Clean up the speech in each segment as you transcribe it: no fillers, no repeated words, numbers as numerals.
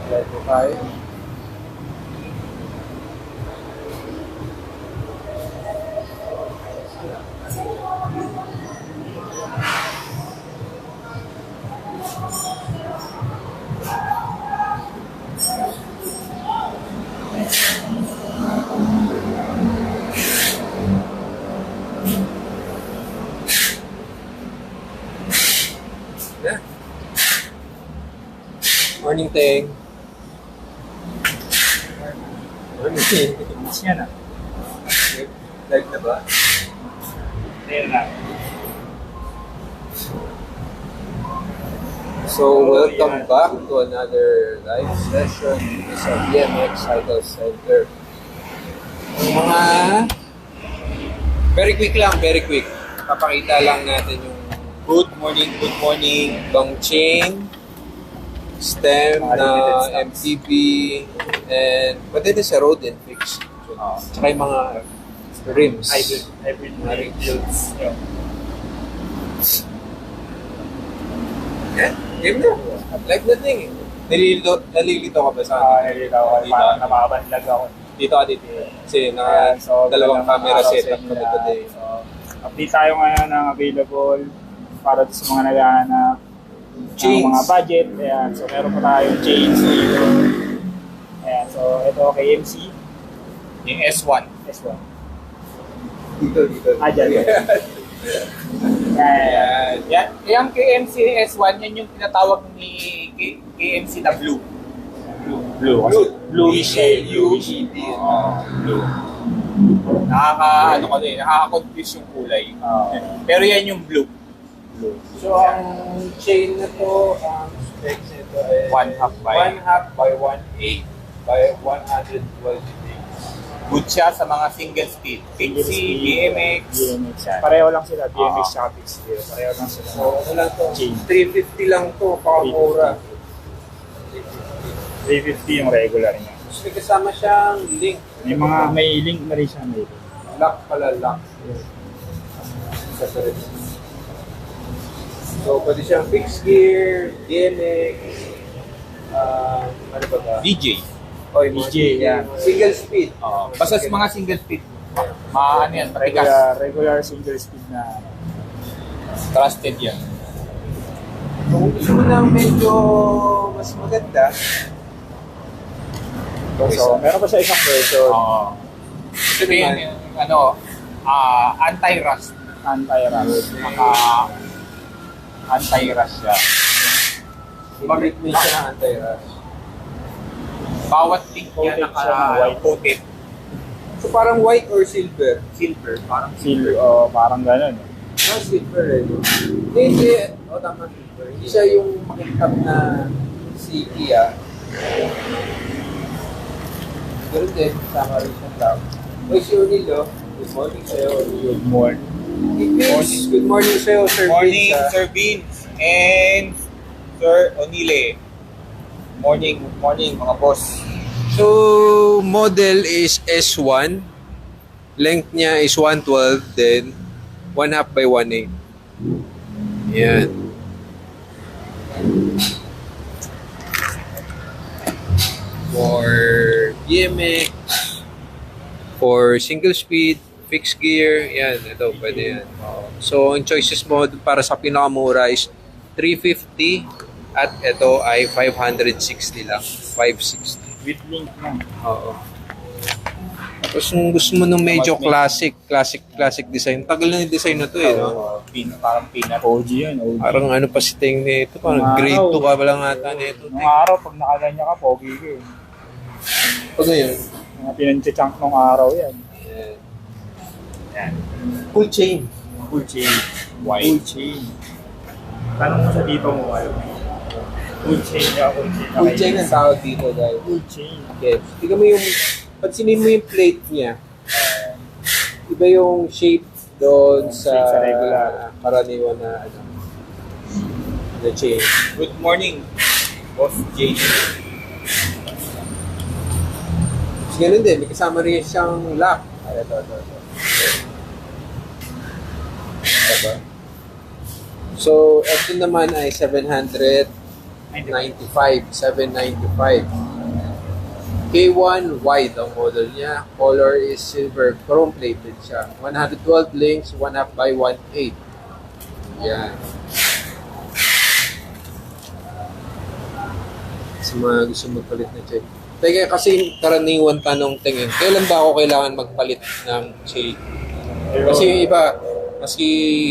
Let ko tayo. Yeah. Morning, Teng. Morning. Miss yan ah. Live na ba? Ayun na. So, welcome back to another live session sa BMX Cycle Center. Mga very quick. Papakita lang natin yung good morning, bang chain, stem na MTB, and pwede din sa road and fix. Tsaka yung mga rims. Hybrid builds. Yeah, game na. Live na thing eh. Nalilito ka ba sa atin? Nalilito ako. Parang namabanlag ako. Dito ka dito. Kasi dalawang camera setup kami today. So, update tayo ngayon ng available para sa mga naghahanap ng mga budget. Ayan. So, meron pa tayong chains dito. Ayan. So, ito KMC. Yung S1. S1. Dito. Dyan. Ayan. Yan, yung KMC S1, yan yung tinatawag ni KMC na blue. Bluish shade. Blue. Nakaka-confuse yung kulay. Pero yan yung blue. So, ang chain na to, ang specs nito ay 1/2 by 1/8 by 112 degrees. Good siya sa mga single speed. PC, BMX. BMX yan. Pareho lang sila. BMX tsaka PCD. Pareho lang sila. So, ano lang to? Chain. 350 lang to, pakamura. 350 yung regular niya. Tapos may kasama siyang link. May link na rin siya. May link. Lock pala, lock. So, pwede siyang fixed gear, BMX, ano ba ba? DJ. Oy, DJ, yan. Single speed. Basta sa mga single speed, ano yan, tikas. Regular single speed na Trusted yan. Kung gusto mo ng medyo mas maganda, so, meron pa siya isang version. Ito yung, anti-rust. Anti-rust. Anti-rust siya. mag-rate siya ng anti-rush. Bawat link niya Coated siya ng white. coated. So parang white or silver? Silver. Parang Silver, parang gano'n. Silver eh. Hindi. Tama silver. Hindi siya yung makintab na CK Ganun din. Sama rin siyang tao. Oy, si O'Neil, good morning sa'yo. Good morning. Good morning sa'yo, Sir morning, Vince, Sir Vince and Sir Onile. Morning mga boss. So, model is S1. Length niya is 112, then 1/2 by 1/8. Yan. For BMX, for single speed, fixed gear, yan, ito, pwede yan. So, ang choices mo para sa pinakamura is 350 at ito ay 560 lang. 560. With link na. Oo. Tapos kung gusto mo nung medyo classic design. Tagal na yung design na to eh, no? Parang peanut. OG yan. OG. Parang ano pa si Teng nito, parang Mga grade araw. 2 ka pa lang ata nito. Nung araw, pag nakaganyan ka, pogi ka eh. Ano yun? Mga pinanchachunk nung araw yan. Yan. Full chain. Full chain. White. Full chain. Tanong mo sa dito mo, full chain niya, full chain. Full chain ang tawag dito, guys. Full chain. Okay. Tingnan mo yung, pansinin mo yung plate niya. Iba yung shape doon sa Shape sa regular. karaniwan na the chain. Good morning, Boss Jay. So, ganun din, may kasama rin siyang lock. Ay, ito. Diba? So, ito naman ay 790 95, 795. K1 wide ang model niya. Color is silver, chrome plated siya. 112 links, 1/2 by 1/8. Yan. Sa mga gusto magpalit na chain. Teka, kasi karaniwan tanong tingin, kailan ba ako kailangan magpalit ng chain? Kasi yung iba, maski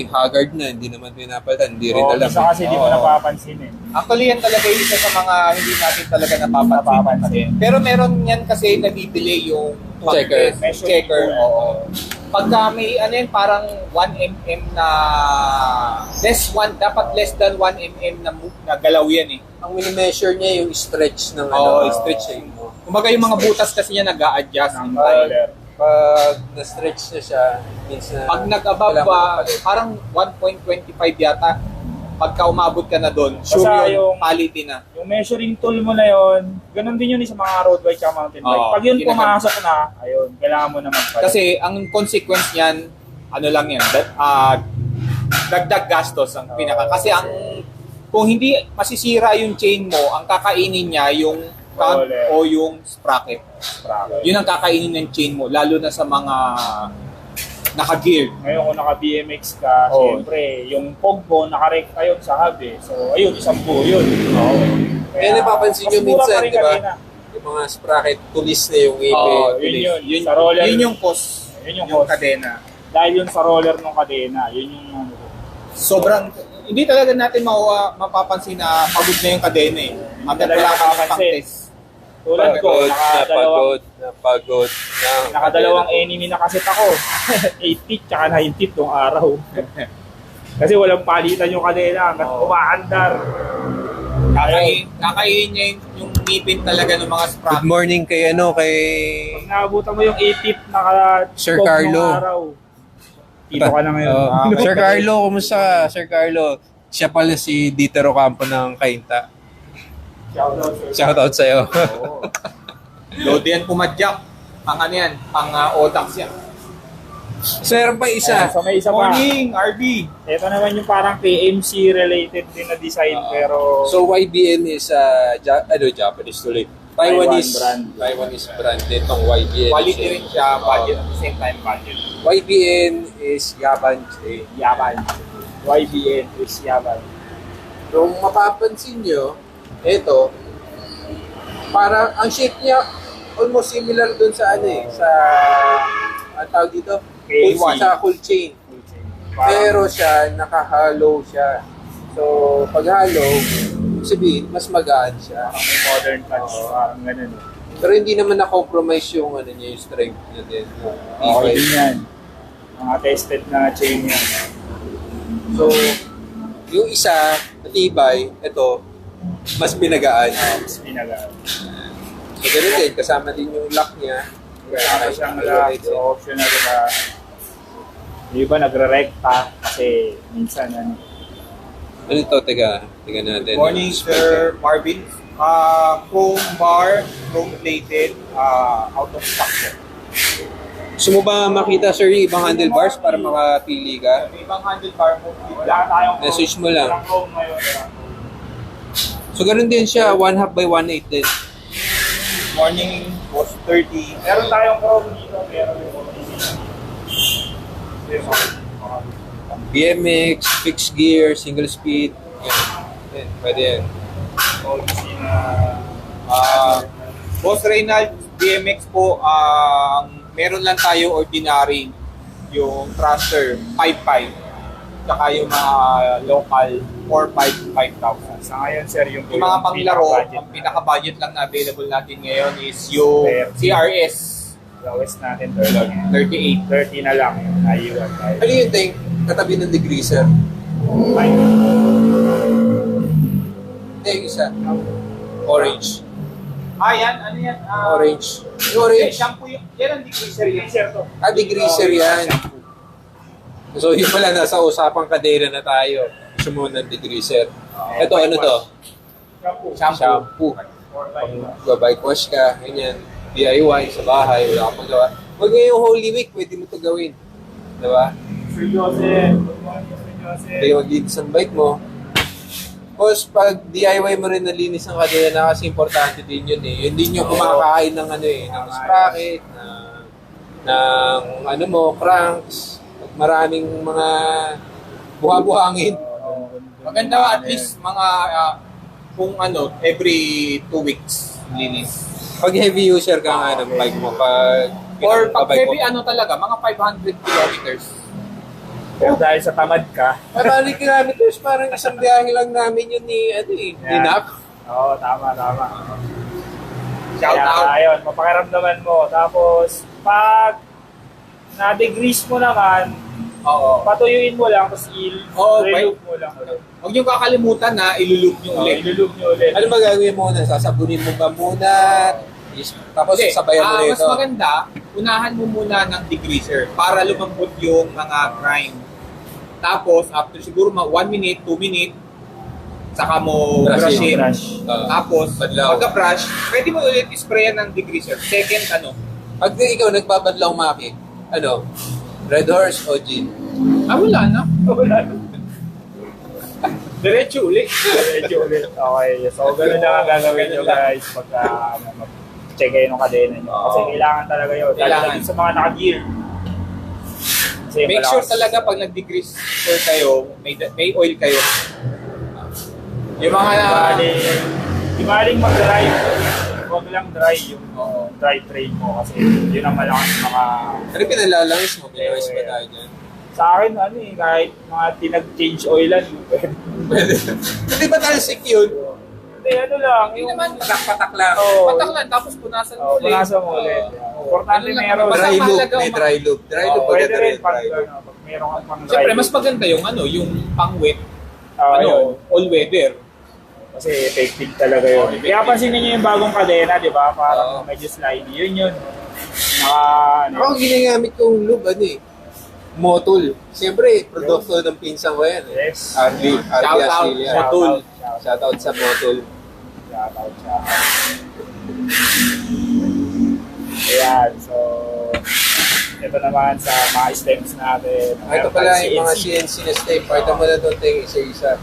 haggard na, hindi naman pinapalitan, hindi rin alam. Isa kasi di mo napapansin eh. Actually, yan talaga yung isa sa mga hindi natin talaga napapansin. Pero meron yan kasi nabibili yung Checker. Checker, oo. Pagka may ano yan, parang 1 mm na dapat less than 1 mm na galaw yan eh. Ang mini-measure niya yung stretch ng Oo, stretch eh. Kumbaga yung mga butas kasi niya nag-a-adjust in time. Roller. Pag na-stretch na siya, means na Pag nag-above kailangan magpalit. parang 1.25 yata, pagka umabot ka na doon, Basta sure yun, yung- quality na. Yung measuring tool mo na yon, ganun din yun sa mga road bike at mountain bike. Oo, Pag yun ginagamit. pumasok na, ayun, kailangan mo na magpalit. Kasi ang consequence niyan, ano lang yan, dagdag gastos ang pinaka. Kasi kung hindi masisira yung chain mo, ang kakainin niya yung cam Roller. o yung sprocket. Yun ang kakainin ng chain mo, lalo na sa mga naka-gear. Ngayon kung naka-BMX ka, Oo. siyempre, yung pog mo, nakarekta yun sa hub eh. So, ayun, isang buo yun. Oo. Kaya napapansin nyo mas mura minsan, pa rin di ba? kanina. Yung mga sprocket, tulis na yung ipin. Oo, yun. Sa roller. Yun yung cost. Yun yung Yung cost. kadena. Dahil yun sa roller ng kadena, yun yung ano. Sobrang, hindi talaga natin mapapansin na pagod na yung kadena eh. Hanggang Talaga wala ka ng mapapansin. pang-test. Tulad ko, napagod. nakadalawang enemy na kaset ako. 8 feet tsaka 9 feet nung araw. Kasi walang palitan yung kadena hanggang umaandar. Kakainin niya yung ngipin talaga ng mga Good sprocket. morning kay Pag naabutan mo yung 8 feet naka Sir nung Carlo. araw. Dito ka na ngayon. Oh. Sir Carlo, kumusta ka? Sir Carlo, siya pala si Ditero Campo ng Kainta. Shoutout sa'yo. Load yan pumadyak. Pang ano yan, pang otax yan. Sir, pa isa. So may isa pa. Morning, RB. Ito naman yung parang KMC related din na design pero So YBN is Japanese tuloy. Taiwanese brand. Taiwanese brand itong YBN. Quality rin siya, budget at the same time budget. YBN is Japan. Yaban. YBN is Yaban. Kung mapapansin nyo, ito, parang ang shape niya almost similar dun sa ang tawag dito, K1. sa cool chain. Pero siya, naka-hollow siya. So, pag hollow, sabihin, mas magaan siya. Parang may modern touch. Oo. Parang ganun. Pero hindi naman na-compromise yung niya, yung strength niya din. Okay din yan. Mga tested na chain yan. So, yung isa, matibay, ito, mas binagaan. Mas pinagaan. So, ganun din, kasama din yung lock niya. Kaya siyang lock. So, optional ka. Yung iba nagre-recta kasi minsan ano. Ano ito? Teka natin. Morning, Sir Marvin. Chrome bar, chrome plated, out of stock sir. Gusto mo ba makita, sir, yung ibang handlebars para makapili ka? May ibang handlebar mo. Wala tayong Message mo lang. walang chrome ngayon. So, ganun din siya, 1/2 by 1/8 din. Morning, was 30. Meron tayong chrome dito, pero BMX, fixed gear, single speed. Yan, pwede yan. Boss Reynald, BMX po, meron lang tayo ordinary, yung thruster, 5.5. Tsaka yung mga local, 4.5, 5,000. sa ngayon sir yung Yung mga panglaro, pinaka-budget ang pinaka-budget lang na available natin ngayon is yung CRS lowest natin 30 38. na lang yung naiwan tayo. Ano yung tank? Katabi ng degreaser. Ay, Ito yung isa. Orange. Yan, ano yan? Orange. Yung orange. Shampoo yung, yan ang degreaser yan. sir to. Degreaser yan. So, yung pala, nasa usapang kadera na tayo. Gusto mo ng degreaser. Ito, ano to? Shampoo. Pag-bike wash ka, ganyan. DIY sa bahay, wala kang magawa. Huwag ngayong Holy Week, pwede mo ito gawin. Diba? Sir Joseph. Good morning, Sir Joseph. Kaya mag-lead sa bike mo. Tapos pag DIY mo rin nalinis ang kadena kasi importante din yun eh. Yun din yung kumakain ng ano eh, ng sprocket, ng ano mo, cranks, at maraming mga buha-buhangin. Maganda at least mga kung ano, every 2 weeks linis. Pag heavy user ka nga ng bike mo, Or pag pinapabike heavy mo, ano talaga, mga 500 kilometers. Pero dahil sa tamad ka, 500 kilometers, parang isang biyahe lang namin yun ni, ano eh, ni Yan. Nak. oo, tama. Shout Kaya, out. ayun, mapakiramdaman mo. Tapos, pag na-degrease mo naman, Oo. patuyuin mo lang, tapos Oo, i-reloop mo lang ulit. Huwag niyo kakalimutan na ilulup niyo ulit. I-reloop nyo ulit. Ano ba gagawin mo na? Sasabunin mo ba muna? Tapos Hindi, sabayan mo mas nito. maganda, unahan mo muna ng degreaser para lumambot yung mga grime. Tapos, after siguro 1 minute, 2 minute, saka mo Brushin. brushin. Brush. Tapos, Badlaw. pagka-brush, pwede mo ulit isprayan ng degreaser. Second, ano? Pag ikaw nagbabadlaw maki, ano? Red Horse o Gin? Wala na. Wala. Diretso ulit. Medyo ulit. Okay, so ganun lang ang gagawin nyo guys pagka check kayo ng kadena nyo. Kasi Oo. kailangan talaga yun. Kailangan. Lalo sa mga naka-gear. Kasi Make malakas. sure talaga pag nag-degreaser kayo, may oil kayo. Yung mga... Di baling mag-dry. Huwag lang dry yung dry train mo kasi yun ang malakas mga... Ano pinalalangis mo? Pinawis ba tayo dyan? Sa akin, ano eh, kahit mga tinag-change oilan, Pwede. Hindi ba tayo sick yun? hindi, ano lang, Hindi yung... naman, patak-patak lang. Oo. Patak lang, tapos punasan mo ulit. Punasan mo ulit. Importante Ano lang, meron. basta Dry loop. mahalaga May dry loop. Dry loop. Pwede maganda rin pag, dry loop. pag meron kang pang dry Siyempre, mas loop. maganda yung ano, yung pang-wet, Yun. all weather. Kasi effective talaga yun. Kaya pansinin niyo yung bagong kadena, di ba? Parang Oo. medyo slidey. Yun. Ako ginagamit kong lube, ano eh. Motul. Siyempre, produkto ng pinsang ko yan. Eh. Yes. Arlie Shout out, Asilia. Motul. Shout out sa Motul. Shoutout. Ayan, so ito naman sa mga stems natin. Ito pala yung mga CNC na step. Pakita mo na doon tayo isa-isa.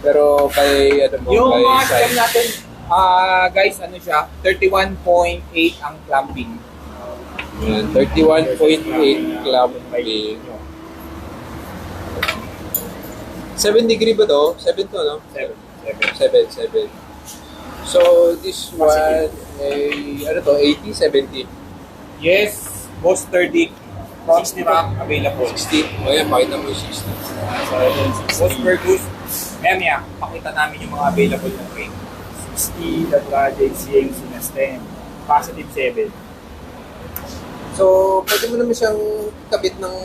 Pero by, ano mo, Yung by mga stem size. natin, guys, ano siya, 31.8 ang clamping. Yan, 31.8 clamping. 7 degree ba to? 7 to, no? 7. So, this one ay, ano to, 80, 70, Yes, most 30 front rack available. 60. O yan, pakita mo yung 60. So, yun, Most Fergus, Mia, pakita namin yung mga available na frame. 60 the project CNC na stem. Positive 7. So, pwede mo naman siyang kabit ng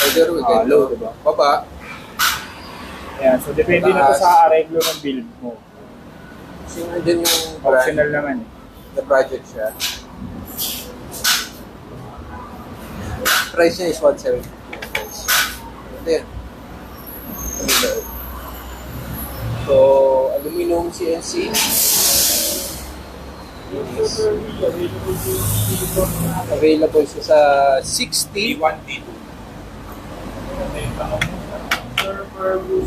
either with low, diba? Baba. Ayan, so depende na to sa areglo ng build mo. Kasi nandun yung Optional naman eh. the project siya. Price niya is 170. Ito yan. So, aluminum CNC. Available siya sa 60, D1, D2.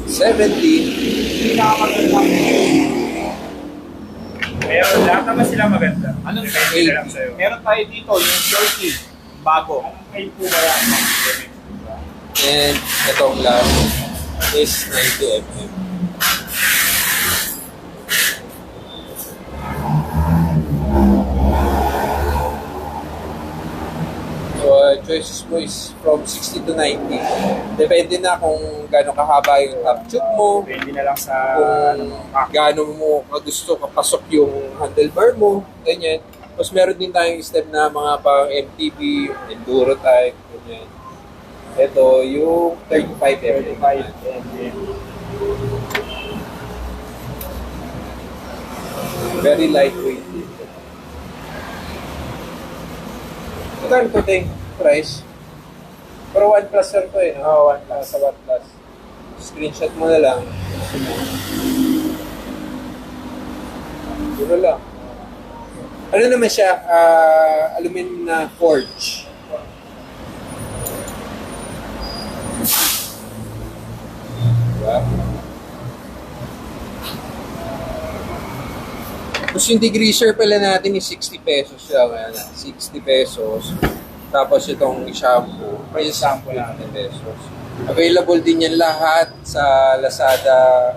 70, Meron, lahat naman sila maganda. Anong Depende na lang sa'yo. Meron tayo dito, yung Turkey, bago. Anong kayo po ba yan? and itong last is 90 mm. So, choices mo is from 60 to 90. Depende na kung gaano kahaba yung top tube mo, Depende na lang sa kung gaano mo gusto kapasok yung handlebar mo, ganyan. Tapos meron din tayong step na mga pang MTB, yung enduro type, ganyan. Ito, yung 35 mm. 35 and Very lightweight. Magkano po ting price? Pero 1 plus sir to eh, no? 1 plus sa 1 plus. Screenshot mo na lang. Duro lang. Ano naman siya? Aluminum na forge. Diba? Tapos yung degreaser pala natin is 60 pesos siya. Kaya na, 60 pesos. Tapos itong shampoo, price Shampoo 50 natin. pesos. Available din yan lahat sa Lazada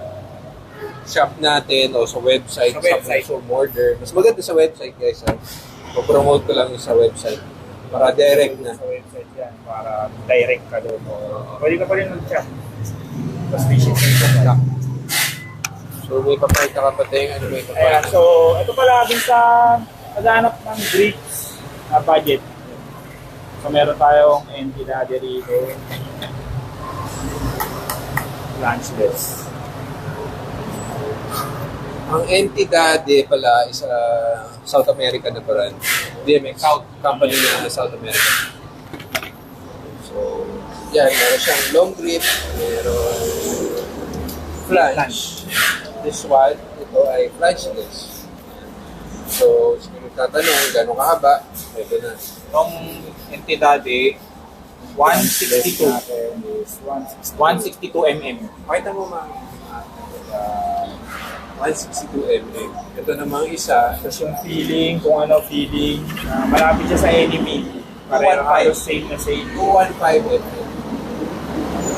shop natin o sa website. Sa website. Sa order. Mas maganda sa website guys. Promote ko lang yung sa website. Para direct na. Sa website yan, para direct ka doon. Pwede ka pa rin mag-chat. Tapos may shipping ka pala. So may papayat na kapatid. Ano may Ayan, papayat? so ito pala din sa naghanap ng drinks na budget. So meron tayong Entidade rito. Lunchless. Ang Entidade pala is South America na brand. DMX South company na South America. So, yan. Meron siyang long grip. Meron flange. This one, ito ay flangeless. So, siguro tatanong, gano'ng kahaba? Ito na. Itong Entidade, 162. natin is 162 mm. Pakita mo mga 162 mm. Ito namang isa. Tapos yung feeling, kung ano feeling, malapit siya sa enemy. Pareho 215. halos same na same. 215 mm.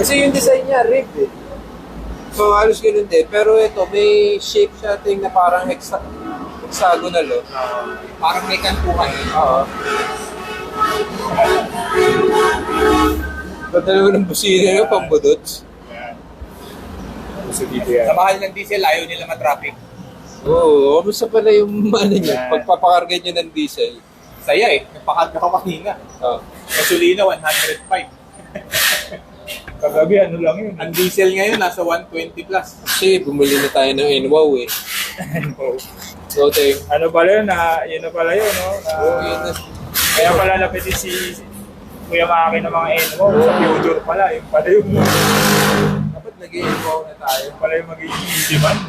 Kasi yung design niya, rigged eh. So, halos ganun din. Pero ito, may shape siya ting na parang hexagonal oh. Parang may kantuhan. Oo. Ganda naman ng busina nyo, pambudots. Yan. Gusto dito yan. Sa mahal ng diesel, ayaw nila matraffic. Oo, kamusta pala yung ano nyo, Yan. pagpapakarga nyo ng diesel? Saya eh. Nagpakarga ko kanina. Oh. Gasolina, 105. Kagabi, ano lang yun. Ang diesel ngayon, nasa 120 plus. Kasi bumili na tayo ng NWOW eh. So, take. Ano pala yun, yun na pala yun, no? Yun na. Kaya pala napitin si Kuya Maki ng mga NMO, sa Pudor pala, yung pala yung, Dapat nag-NWOW na tayo. yung pala yung magiging demand.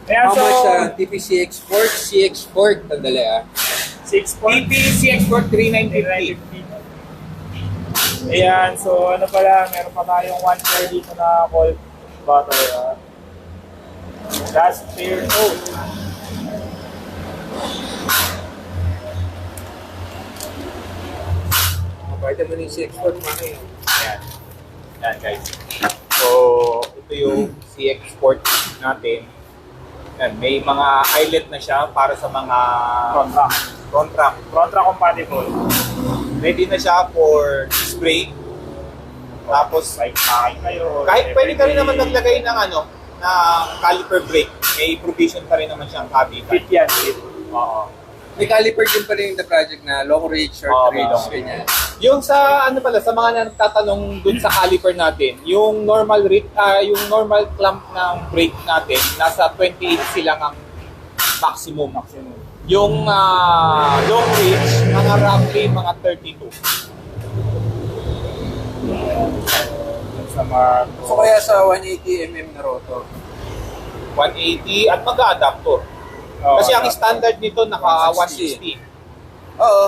Kaya How so, much TPC export? C-export, tandali ah. 6 TPC Export 3950. Ayan, so ano pala, meron pa tayong 1 dito na cold butter. That's fair note. Pwede mo yung C-export, Maki. Yan. Yan guys. So, ito yung C-Export natin. Yan, may mga eyelet na siya para sa mga contract. Contra compatible. Ready na siya for spray. Tapos, Like kain kayo. kahit pwede ka rin naman naglagay ng ng caliper brake. May provision pa rin naman siyang cabinet. Fit yan, fit. Oo. May caliper din pala yung the project na long range, short Okay, range, long range. ganyan. Yung sa sa mga nagtatanong dun sa caliper natin, yung normal yung normal clamp ng brake natin nasa 28 silang ang maximum. Yung long range mga roughly mga 32. Sa mga... So kaya sa 180mm na rotor. 180 at mag-adaptor. Kasi ang standard nito naka 160. Oo.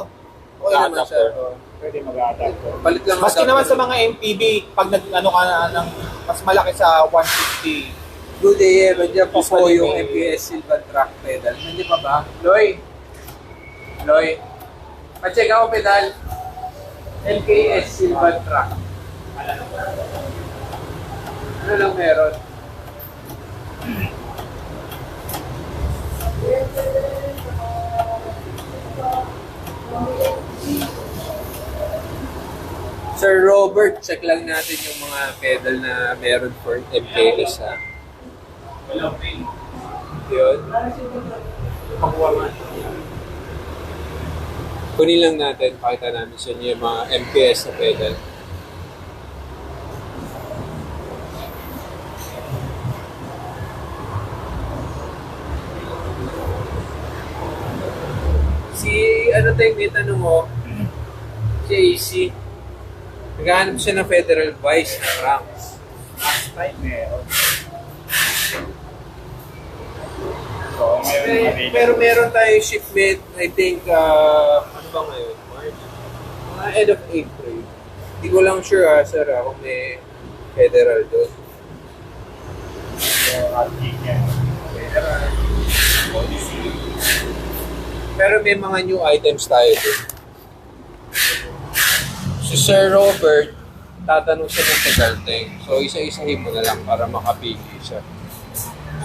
Okay naman siya. Adapter. Pwede mag-adapt. Palit lang Maski naman sa mga MPV, pag nag-ano ka na ng mas malaki sa 160, Good day, nandiyan pa po Usually yung may- MPS Silvan track pedal. Nandiyan pa ba? Loy! Loy! Pa-check ako pedal. MKS Silvan track. Ano lang meron? Sir Robert, check lang natin yung mga pedal na meron for MKS ha. Yun. Kunin lang natin, pakita namin sa inyo yung mga MPS na pedal. Si, ano tayo, may tanong mo, si AC, naghahanap siya ng Federal Vice na ranks. Last time, meron. So, ngayon, available. Pero meron tayo shipment, I think, ano ba ngayon? March? Mga end of April. Hindi ko lang sure sir, kung may federal doon. So, at yan. Federal. Policy. Pero may mga new items tayo din. Si Sir Robert, tatanong siya ng Tagalteng. So, isa-isahin mo na lang para makapili siya.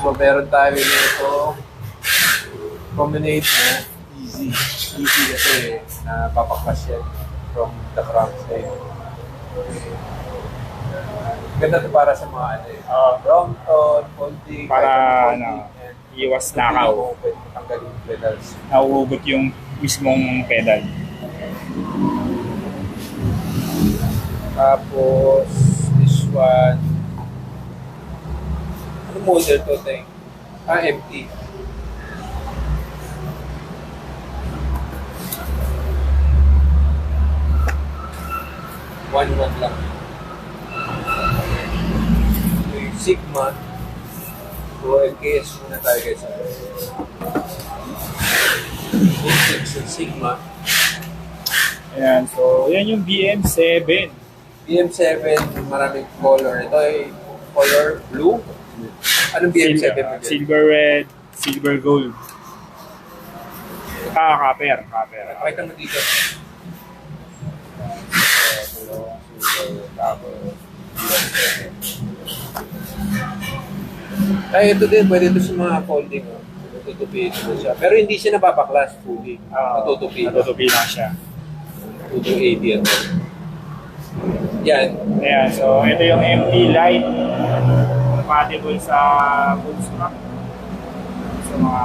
So, meron tayo nito promenade na easy. Easy kasi napapakas yan from the craft side. Ganda to para sa mga ano eh. Brompton, folding, Para, folding, ano, and iwas nakaw. pwede tanggalin yung pedals. Nauugot yung mismong pedal. Tapos, this one. Ano model to, Teng? MT. One lang. Ito yung Sigma. So, LKS muna tayo guys. Yung Sigma. Ayan, so yan yung BM7. BM7, maraming color. Ito ay color blue. Anong BM7 mo dyan? Silver red, silver gold. Copper. Pakita mo dito. Ay, ito din. Pwede ito sa mga folding. Oh. Tutupiin mo siya. Pero hindi siya nababaklas fully. Natutupi. Natutupi lang siya. 280 ito. Yan. Ayan, so ito yung MT Lite. Compatible sa Bootstrap. Sa mga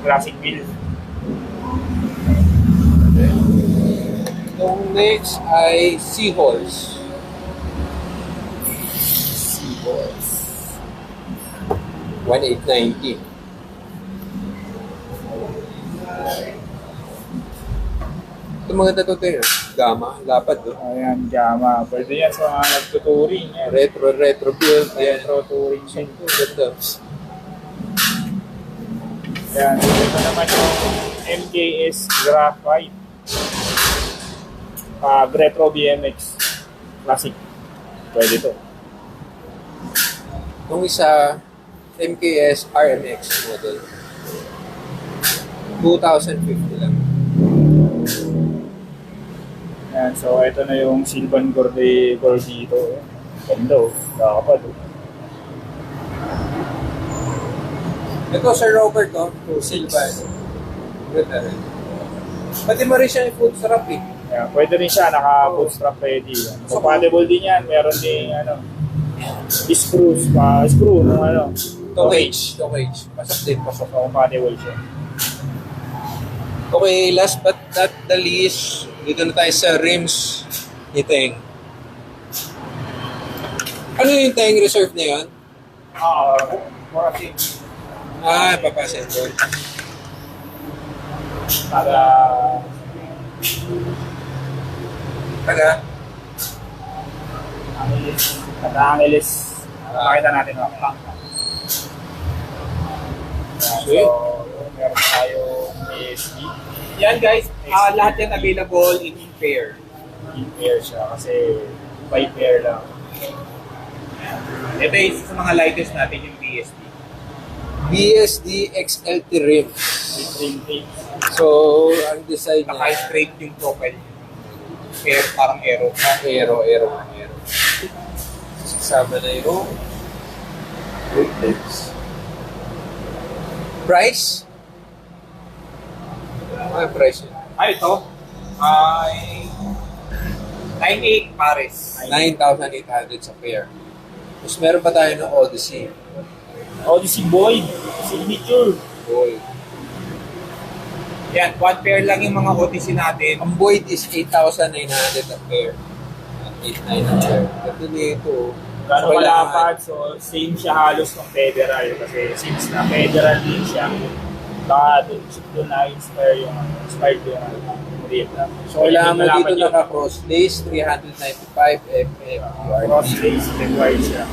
classic wheels. Itong next ay Seahorse. Seahorse. 1890. Ito mga tatutin. Gama, lapad do. Ayan, Gamma. Pwede yan sa mga nagtuturing. Yan. Retro build. Ayan. Retro touring siya. Ganda. Ayan, so ito naman yung MKS Graphite. Retro BMX Classic. Pwede to. Itong isa, MKS RMX model. 2,050 lang. Ayan, so ito na yung Silvan Gordito. Ganda oh. Nakapad oh. Ito, Sir Robert, oh. Silvan. Ganda rin. Pwede mo rin siya i-food strap eh. Ayan, pwede rin siya naka-bootstrap ready. Compatible din yan. Meron din screws pa. Screw ng Tokage. Pasok din. So, compatible siya. Okay, last but not the least, dito na tayo sa rims ni Teng. Ano yung Teng reserve na yun? More thing. Papasensor. Para Taga? Angeles. Makita natin mga tank. Sweet. So, meron tayong ASD. Yan guys, lahat yan available in pair. In pair siya kasi by pair lang. Ito yung sa mga lightest natin yung BSD. BSD XLT rim. Trim tape. So, ang design niya, Naka-straight yung profile. Pair, parang aero. aero. Kasama na yung weightless. Price? Ano yung price yun? Ito ay 9.8 pares. 9,800 sa pair. Tapos meron pa tayo ng Odyssey. Odyssey Boyd. Signature. Gold. Yan, one pair lang yung mga Odyssey natin. Ang Boyd is 8,900 a pair. 8,900 a pair. Ito dito. Gano'ng malapad, so same siya halos ng Federal kasi since na Federal din siya, baka doon na-inspire yung rate na. So, Kailangan mo malapad dito yun. naka-cross lace, 395 mm. Cross lace required siya.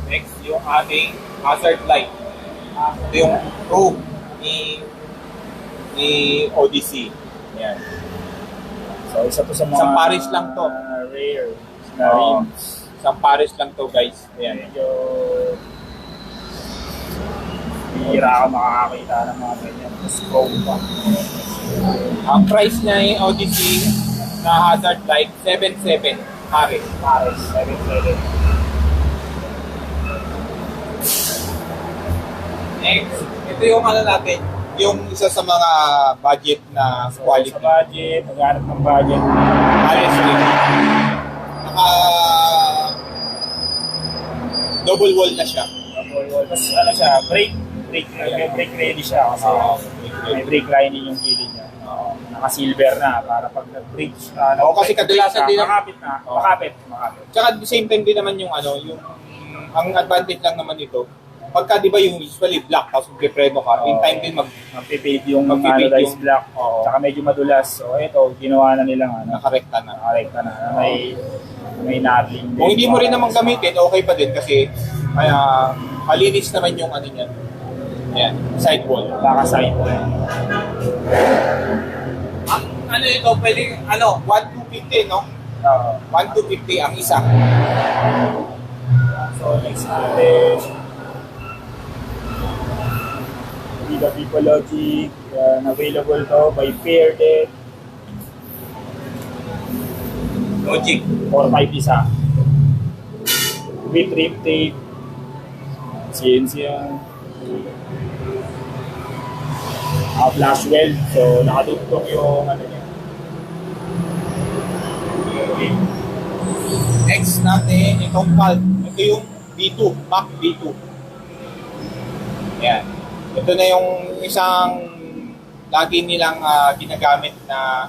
Next, yung ating hazard light. Ito yung probe ni Odyssey. Yan. So, isa to sa mga Isang pares lang to. Rare na Oo. rims. Isang pares lang to guys. Ayan. Medyo Hira ka makakakita ng mga ganyan. Tapos chrome pa. Ang price niya yung Odyssey na hazard light, 7.7 pare. Pares, 7.7. Next, ito yung ano natin, yung isa sa mga budget na So, quality. sa budget, naghanap ng budget. Alice ring. Naka double wall na siya. Tapos ano siya, brake ready siya kasi may brake lining yung gilid niya. Naka-silver na para pag nag-brake Kasi kadalasan din makapit na. Makapit. Tsaka at the same time din naman yung ano, yung ang advantage lang naman ito, pagka di ba yung usually black tapos magpipreno ka, in time din Magpipade yung Magpipade anodized yung- black. Oo. Tsaka medyo madulas. So ito, ginawa na nilang nakarekta na. nakarekta na. May knurling. Kung hindi mo rin naman gamitin, okay pa din kasi malinis naman yung ano niya. Ayan, sidewall. Baka-side. Ano ito, pwede, 1,250, no? 1,250 ang isa. So next natin, Viva Viva Logic, available to by Fairdead, Logic. 4-5 isa. With rim tape, CNC yan. Flash weld, so nakadugtong yung ano niya. Next natin, itong valve. Ito yung B2, Mac B2. Yan. Ito na yung isang lagi nilang ginagamit na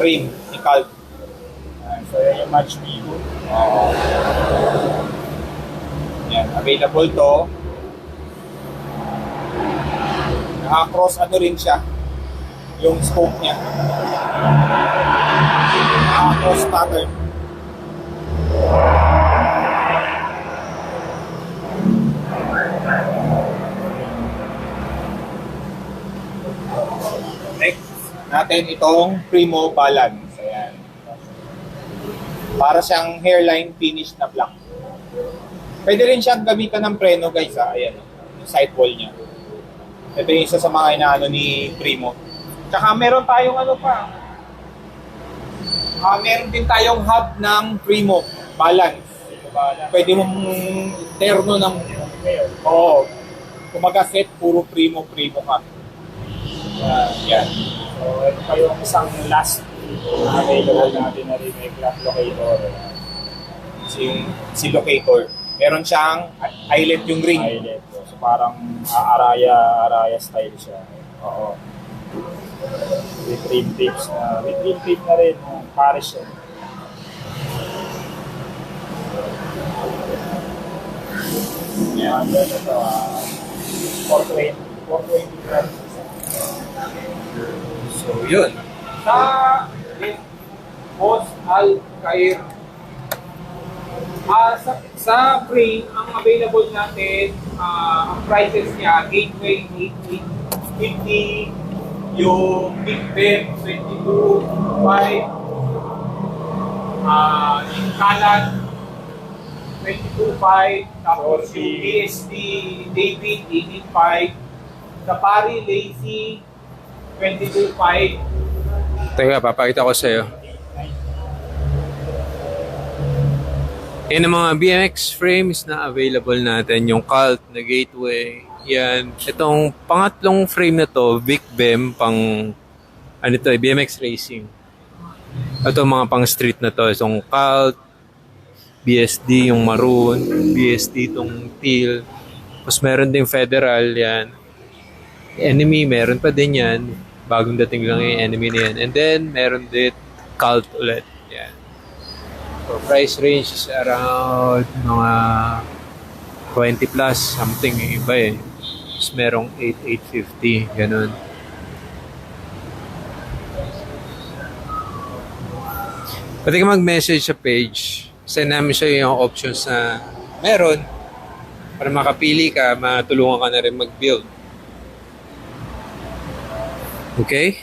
rim ni Calv. So yan yung match B2. Yan, available to. Naka-cross ano rin siya, yung scope niya. Naka-cross pattern. Next natin itong Primo Balance. Ayan. Para siyang hairline finish na black. Pwede rin siyang gamitan ng preno guys Ayan, yung sidewall niya. Ito yung isa sa mga inaano ni Primo. Tsaka meron tayong ano pa. Meron din tayong hub ng Primo Balance. Pwede mong terno ng kumaga set, puro Primo ka. Yan. So ito pa yung isang last available natin na remake locator. Si locator. Meron siyang eyelet yung ring. Eyelet. So parang araya style siya. Oo. With rim tapes na. With rim tape na rin. Pares siya. Yan. Ito. 420 grams. So, yun. Sa Boss Al-Khair, sa frame, ang available natin, ang prices niya, Gateway 8850, yung Big Ben 22.5, yung Kalan 22.5, tapos yung BSD David 18.5, Safari Lazy 22.5. Teka, papakita ko sa'yo. Yan ang mga BMX frames na available natin. Yung Cult na Gateway. Yan. Itong pangatlong frame na to, Vic Bem, pang ano to, BMX Racing. Ito mga pang street na to. Itong Cult, BSD, yung maroon, BSD, itong teal. Tapos meron ding Federal, yan. Enemy, meron pa din yan. Bagong dating lang yung Enemy na yan. And then, meron din Cult ulit. Yan. So, price range is around mga 20 plus something yung iba eh. Tapos merong 8,850. Ganun. Pwede ka mag-message sa page. Send namin siya yung options na meron. Para makapili ka, matulungan ka na rin mag-build. Okay?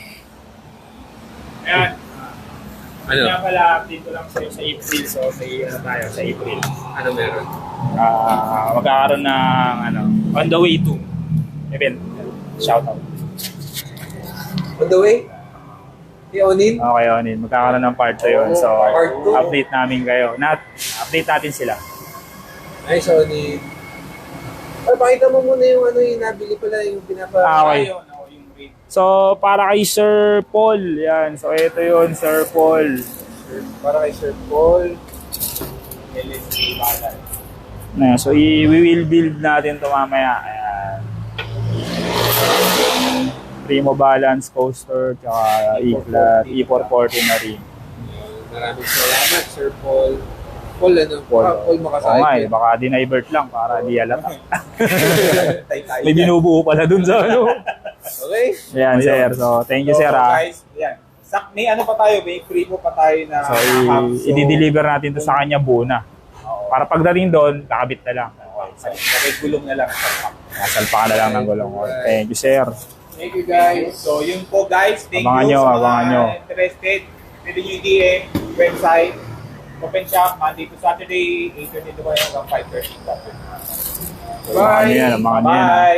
Ayan. Ano? Kaya pala, update ko lang sa'yo sa April. So, sa April. Ano meron? Magkakaroon ng On the way to event. Shout out. On the way? I-onin? Okay, Onin. Magkakaroon ng part 2 yun. So, part two. update namin kayo. Update natin sila. Nice, Onin. Ay, pakita mo muna yung ano yung nabili pala, yung pinapa... Okay. Ayun, ako yung rate. So, para kay Sir Paul. Yan. So, ito yun, Sir Paul. Para kay Sir Paul. LSD balance. So, we will build natin ito mamaya. Ayan. Primo Balance Coaster, tsaka E-Flat, E440 na rin. Maraming salamat, Sir Paul. Paul, ano? Paul. Paul Oo makasakit. nga eh, baka dinivert lang para di alata. Tayo-tayo. May binubuo pala dun sa ano. Okay? Ayan, sir. So, thank you, sir. Guys, yan. May ano pa tayo, may primo pa tayo na So, half. So, i-deliver natin to sa kanya buo na. Para pagdating doon, kakabit na lang. Sabay gulong na lang. Nasalpa na lang ng gulong. Thank you, sir. Thank you guys. So yun po guys. Thank Abangan you nyo, sa abangan mga nyo. interested. Pwede nyo i-DM, website, open shop, Monday to Saturday, 8:30 to hanggang 5:30. Abangan nyo yan, abangan nyo yan. Bye!